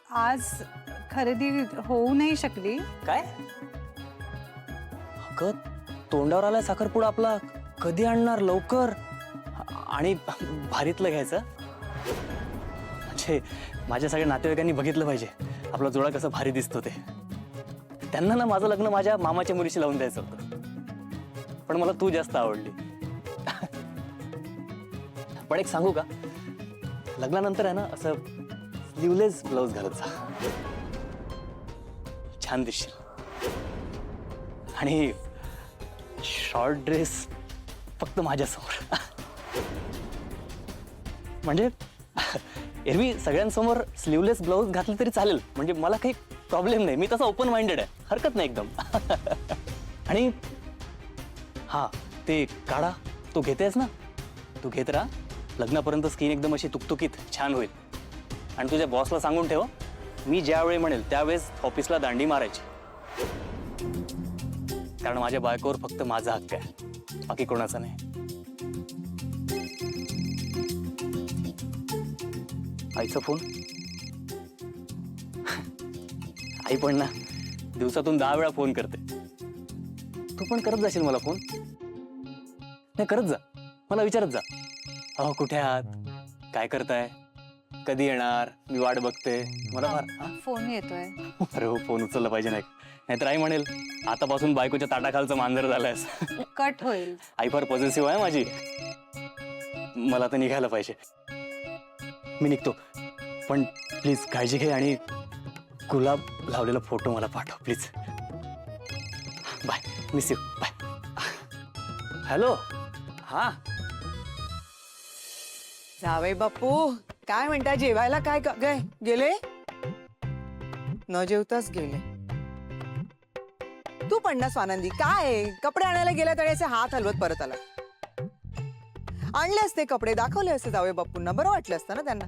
आज खरेदी होऊ नाही शकली. काय? अगं तोंडावर आलाय साखरपुडा आपला, कधी आणणार लवकर? आणि भारीतलं घ्यायचं म्हणजे माझ्या सगळ्या नातेवाईकांनी बघितलं पाहिजे आपला जोडा कसा भारी दिसतो ते. त्यांना ना माझं लग्न माझ्या मामाच्या मुलीशी लावून द्यायचं होतं, पण मला तू जास्त आवडली. पण एक सांगू का, लग्नानंतर आहे ना असं स्लीवलेस ब्लाउज घालत जा, छान दिसशील. आणि शॉर्ट ड्रेस फक्त माझ्यासमोर. म्हणजे एरवी सगळ्यांसमोर स्लीवलेस ब्लाउज घातले तरी चालेल, म्हणजे मला काही प्रॉब्लेम नाही. मी तसा ओपन माइंडेड आहे, हरकत नाही एकदम. आणि हा ते काढा तो घेतेस ना, तू घेत राहा. लग्नापर्यंत स्किन एकदम अशी तुकतुकीत छान होईल. आणि तुझ्या बॉसला सांगून ठेव, मी ज्यावेळी म्हणेल त्यावेळेस ऑफिसला दांडी मारायची, कारण माझ्या बायकोवर फक्त माझा हक्क आहे, बाकी कोणाचा नाही. आईचा फोन. आई पण ना दिवसातून 10 वेळा फोन करते. तू पण करत जाशील मला फोन? नाही करत जा, मला विचारत जा, अहो कुठे आहात, काय करताय, कधी येणार, मी वाट बघते. मला फार फोन येतोय. अरे हो, फोन उचलला पाहिजे, नाही नाहीतर आई म्हणेल आतापासून बायकोच्या ताटाखालचं मांजर झालंयस. कट होईल. आई फार पॉझिटिव्ह आहे माझी. मला तर निघायला पाहिजे, मी निघतो. पण प्लीज काळजी घे आणि गुलाब लावलेला फोटो मला पाठव please. Bye, miss you, bye. Hello. हा जावई बापू, काय म्हणता, जेवायला काय गेले? न जेवताच गेले. तू पण ना स्वानंदी, काय कपडे आणायला गेला तरी असे हात हलवत परत आला. आणले असते कपडे, दाखवले असते जावई बापूंना, बरं वाटलं असतं ना त्यांना.